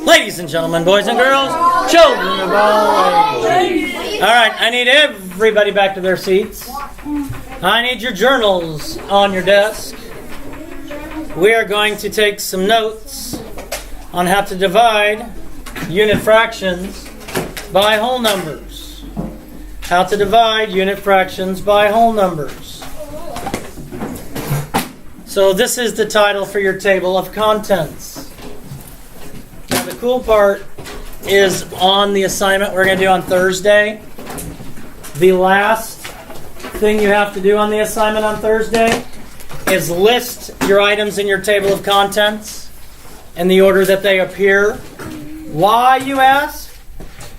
Ladies and gentlemen, boys and girls, children of all ages. All right, I need everybody back to their seats. I need your journals on your desk. We are going to take some notes on how to divide unit fractions by whole numbers. How to divide unit fractions by whole numbers. So this is the title for your table of contents. Now the cool part is on the assignment we're going to do on Thursday. The last thing you have to do on the assignment on Thursday is list your items in your table of contents in the order that they appear. Why, you ask?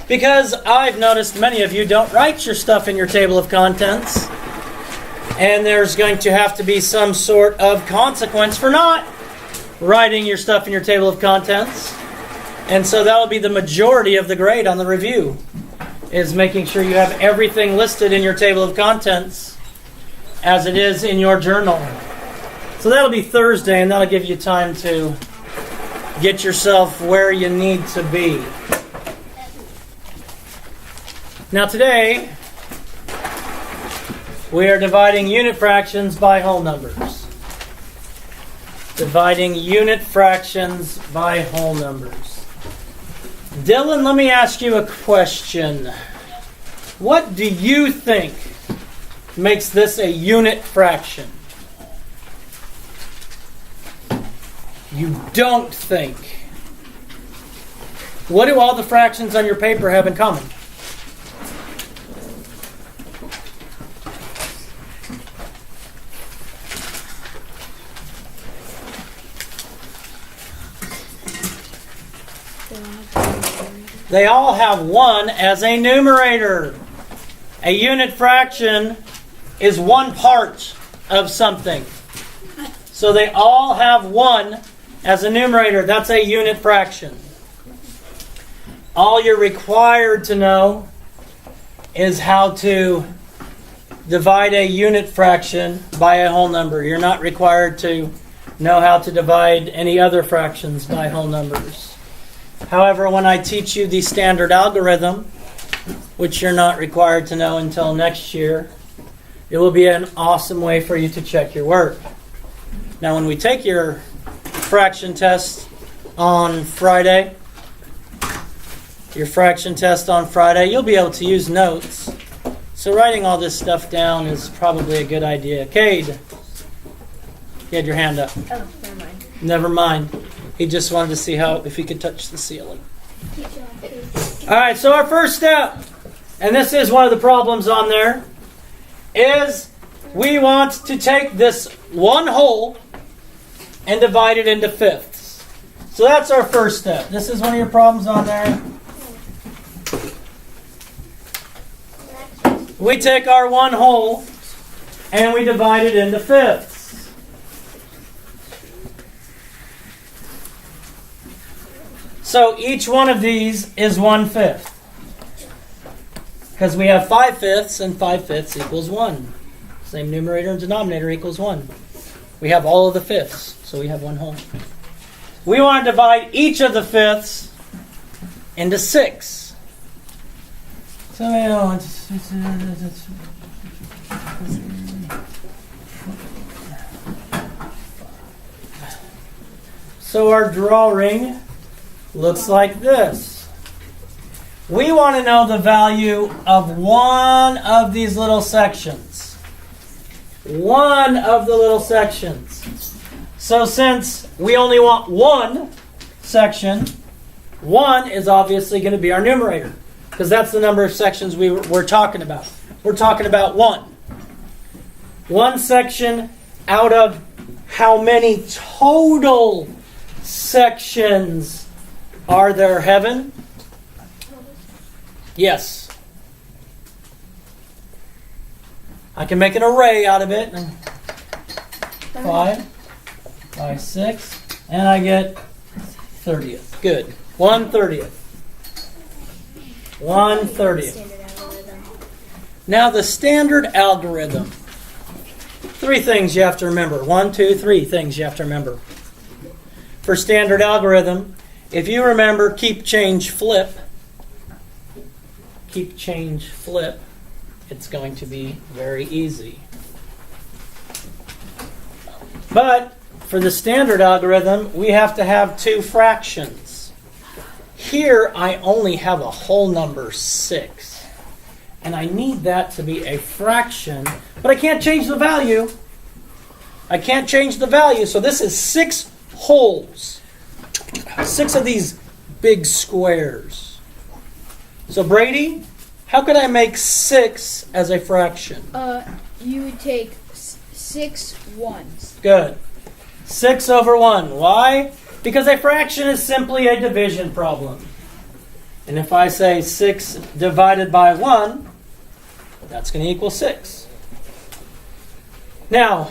Because I've noticed many of you don't write your stuff in your table of contents, and there's going to have to be some sort of consequence for not writing your stuff in your table of contents. And so that will be the majority of the grade on the review, is making sure you have everything listed in your table of contents as it is in your journal. So that'll be Thursday, and that'll give you time to get yourself where you need to be. Now today, we are dividing unit fractions by whole numbers. Dividing unit fractions by whole numbers. Dylan, let me ask you a question. What do you think makes this a unit fraction? You don't think. What do all the fractions on your paper have in common? They all have 1 as a numerator. A unit fraction is one part of something. So they all have 1 as a numerator. That's a unit fraction. All you're required to know is how to divide a unit fraction by a whole number. You're not required to know how to divide any other fractions by whole numbers. However, when I teach you the standard algorithm, which you're not required to know until next year, it will be an awesome way for you to check your work. Now, when we take your fraction test on Friday, you'll be able to use notes. So writing all this stuff down is probably a good idea. Cade, you had your hand up. Oh, never mind. Never mind. He just wanted to see if he could touch the ceiling. All right, so our first step, and this is one of the problems on there, is we want to take this one whole and divide it into fifths. So that's our first step. This is one of your problems on there. We take our one whole and we divide it into fifths. So each one of these is 1/5. Because we have 5/5, and 5/5 equals 1. Same numerator and denominator equals 1. We have all of the fifths, so we have 1 whole. We want to divide each of the fifths into 6. So our drawing looks like this. We want to know the value of one of these little sections. One of the little sections. So since we only want one section, 1 is obviously going to be our numerator, because that's the number of sections we're talking about. We're talking about 1. One section out of how many total sections are there, Heaven? Yes. I can make an array out of it. 5 by 6, and I get 30th. Good. 1/30th. 1/30th. Now the standard algorithm. 3 things you have to remember. 1, 2, 3 things you have to remember. For standard algorithm, if you remember keep, change, flip, it's going to be very easy. But for the standard algorithm, we have to have two fractions. Here, I only have a whole number 6. And I need that to be a fraction, but I can't change the value. So this is 6 wholes. 6 of these big squares. So Brady, how could I make 6 as a fraction? You would take 6 ones. Good. 6 over 1. Why? Because a fraction is simply a division problem. And if I say 6 divided by 1, that's going to equal 6. Now,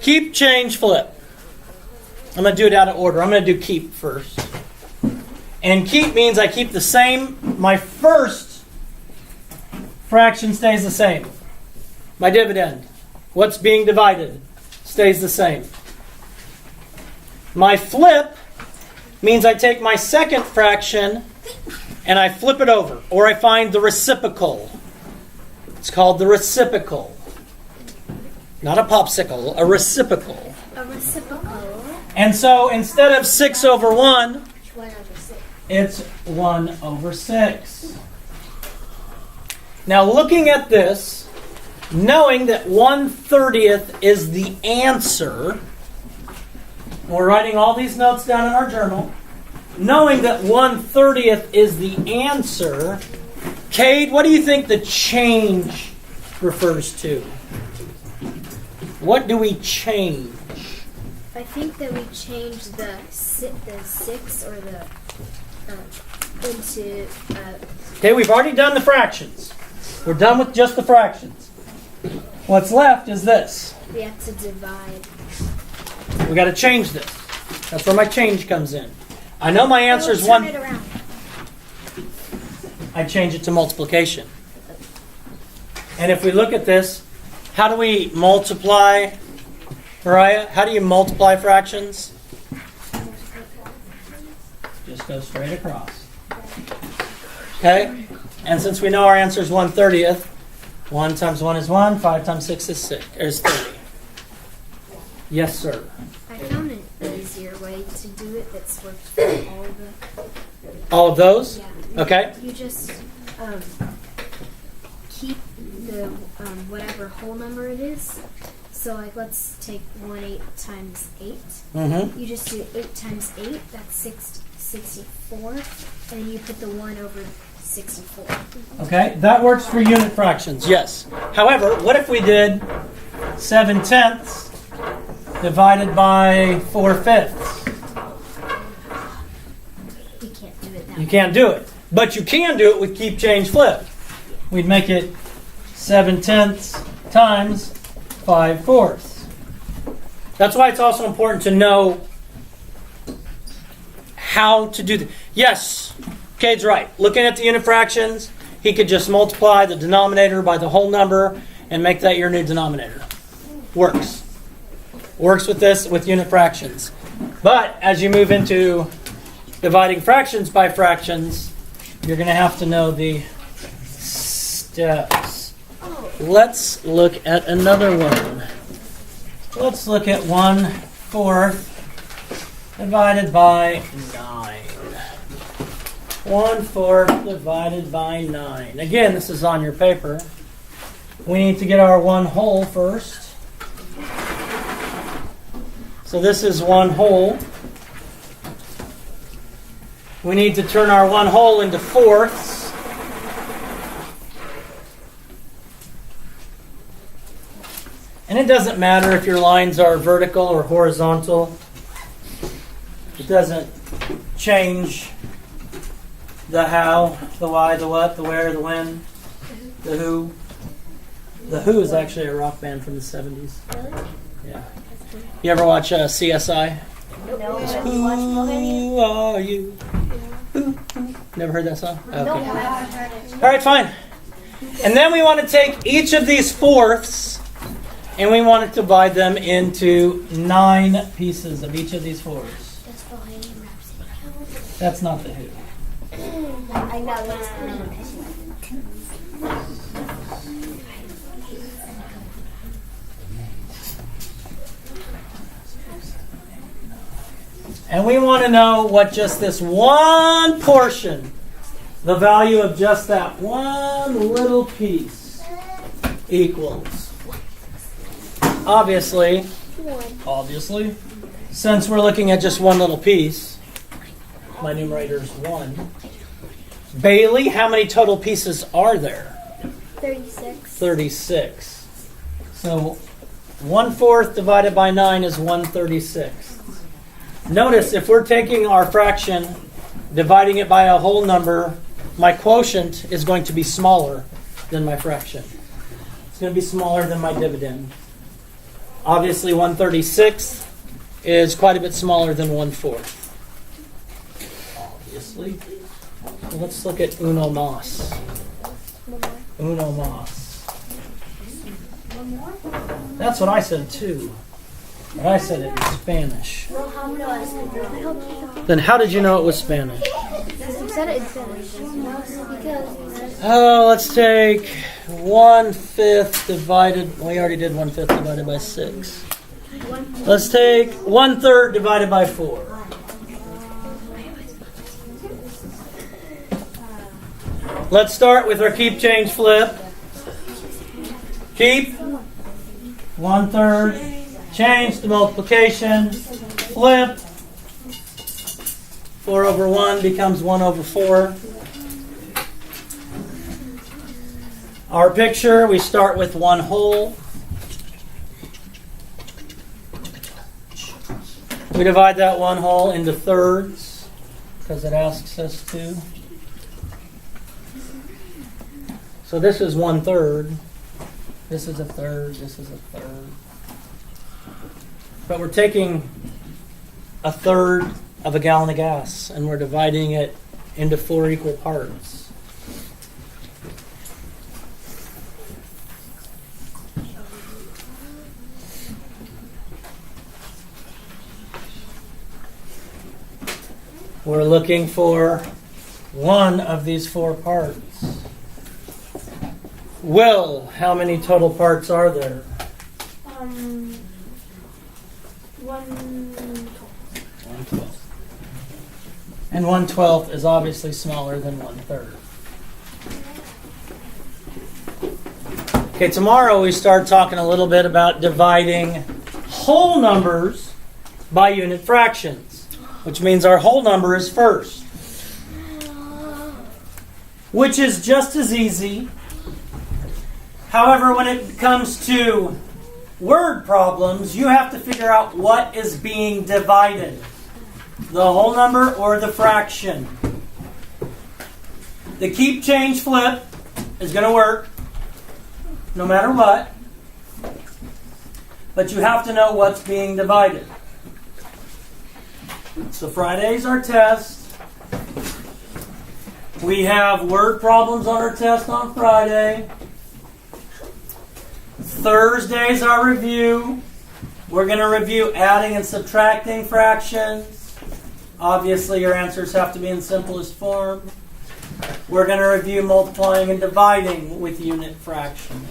keep, change, flip. I'm going to do it out of order. I'm going to do keep first. And keep means I keep the same. My first fraction stays the same. My dividend, what's being divided, stays the same. My flip means I take my second fraction and I flip it over, or I find the reciprocal. It's called the reciprocal. Not a popsicle, a reciprocal. A reciprocal. And so instead of 6 over 1, It's 1 over 6. it's 1 over 6. Now looking at this, knowing that 1/30th is the answer, we're writing all these notes down in our journal. Knowing that 1/30th is the answer, Cade, what do you think the change refers to? What do we change? I think that we change the 6 or the into Okay, we've already done the fractions. We're done with just the fractions. What's left is this. we have to divide. We got to change this. That's where my change comes in. I know my answer is Turn 1. it around. I change it to multiplication. And if we look at this, how do we multiply, Mariah? How do you multiply fractions? Just go straight across. Okay? And since we know our answer is 1/30th, 1 times 1 is 1, 5 times 6 is 30. Yes, sir. I found an easier way to do it that's worked for all of the. All of those? Yeah. Okay. You just keep the whatever whole number it is. So like let's take 1/8 times 8. Mm-hmm. You just do 8 times 8. That's 64, and you put the 1 over 64. Okay, that works for unit fractions, yes. However, what if we did 7/10 divided by 4/5? You can't do it that You way. can't do it. But you can do it with keep, change, flip. We'd make it 7/10 times 5/4. That's why it's also important to know how to do this. Yes, Cade's right. Looking at the unit fractions, he could just multiply the denominator by the whole number and make that your new denominator. Works. Works with this, with unit fractions. But as you move into dividing fractions by fractions, you're going to have to know the steps. Let's look at another one. Let's look at 1/4 divided by 9. 1/4 divided by 9. Again, this is on your paper. We need to get our 1 whole first. So this is 1 whole. We need to turn our 1 whole into fourths. And it doesn't matter if your lines are vertical or horizontal. It doesn't change the how, the why, the what, the where, the when, the who. The Who is actually a rock band from the 70s. Really? Yeah. You ever watch CSI? No. Who are you? Who? Never heard that song? Okay. No. All right, fine. And then we want to take each of these fourths and we want to divide them into 9 pieces of each of these fourths. That's not the who. I know that's And we want to know what just this one portion, the value of just that one little piece equals. Obviously, since we're looking at just one little piece, my numerator is 1. Bailey, how many total pieces are there? 36. 36. So 1/4 divided by 9 is 1/36. Notice if we're taking our fraction, dividing it by a whole number, my quotient is going to be smaller than my fraction. It's going to be smaller than my dividend. Obviously 1/36 is quite a bit smaller than 1/4. Obviously. So let's look at uno mas. Uno mas. That's what I said too. But I said it in Spanish. Then how did you know it was Spanish? You said it in Spanish. Oh, let's take 1/5 divided. We already did 1/5 divided by 6. Let's take 1/3 divided by 4. Let's start with our keep, change, flip. Keep. 1/3. Change to multiplication. Flip. 4 over 1 becomes 1 over 4. Our picture, we start with 1 whole. We divide that 1 whole into thirds because it asks us to. So this is 1/3. This is a third. This is a third. But we're taking a third of a gallon of gas and we're dividing it into 4 equal parts. We're looking for one of these 4 parts. Will, how many total parts are there? 1/12. And 1/12 is obviously smaller than 1/3. Okay, tomorrow we start talking a little bit about dividing whole numbers by unit fractions, which means our whole number is first, which is just as easy. However, when it comes to word problems, you have to figure out what is being divided, the whole number or the fraction. The keep, change, flip is going to work no matter what, but you have to know what's being divided. So Friday's our test. We have word problems on our test on Friday. Thursday's our review. We're going to review adding and subtracting fractions. Obviously, your answers have to be in simplest form. We're going to review multiplying and dividing with unit fractions.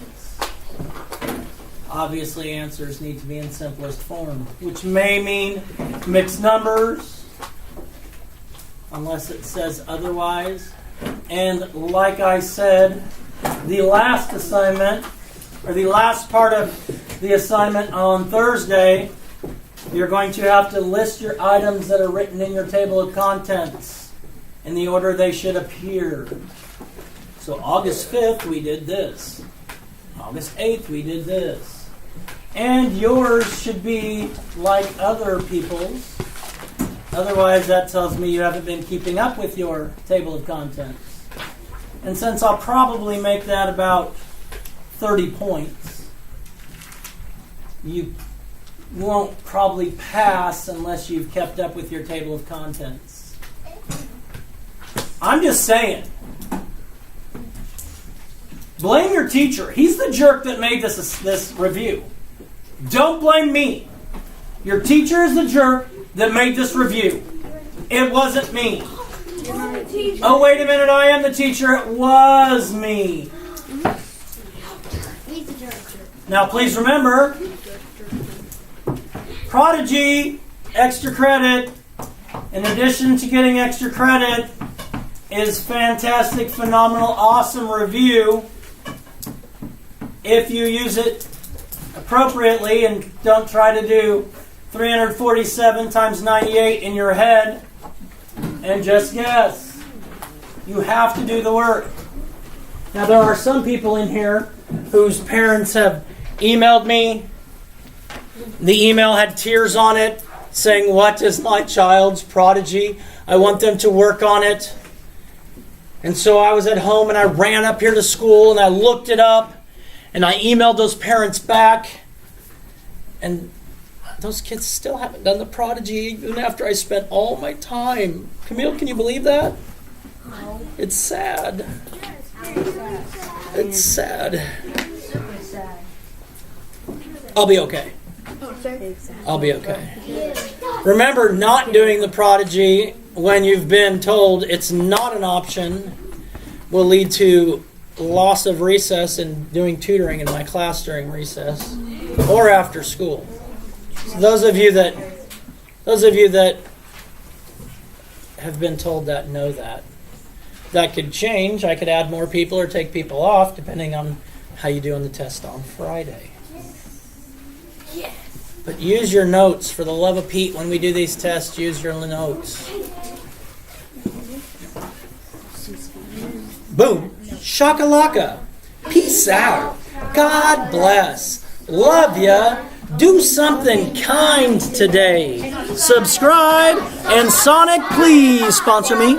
Obviously, answers need to be in simplest form, which may mean mixed numbers, unless it says otherwise. And like I said, the last assignment, or the last part of the assignment on Thursday, you're going to have to list your items that are written in your table of contents in the order they should appear. So August 5th, we did this. August 8th, we did this. And yours should be like other people's. Otherwise, that tells me you haven't been keeping up with your table of contents. And since I'll probably make that about 30 points, you won't probably pass unless you've kept up with your table of contents. I'm just saying. Blame your teacher. He's the jerk that made this review. Don't blame me. Your teacher is the jerk that made this review. It wasn't me. Oh, wait a minute, I am the teacher. It was me. Now, please remember, Prodigy, extra credit, in addition to getting extra credit, is fantastic, phenomenal, awesome review if you use it appropriately and don't try to do 347 times 98 in your head and just guess. You have to do the work. Now, there are some people in here whose parents have emailed me. The email had tears on it saying, "What is my child's prodigy? I want them to work on it." And so I was at home and I ran up here to school and I looked it up and I emailed those parents back. And those kids still haven't done the prodigy even after I spent all my time. Camille, can you believe that? No. It's sad. It's sad. Super sad. I'll be okay. I'll be okay. Remember, not doing the prodigy when you've been told it's not an option will lead to loss of recess and doing tutoring in my class during recess or after school. So those of you that have been told that know that. That could change. I could add more people or take people off depending on how you do on the test on Friday. But use your notes. For the love of Pete, when we do these tests, use your notes. Boom. Shakalaka. Peace out. God bless. Love ya. Do something kind today. Subscribe. And Sonic, please sponsor me.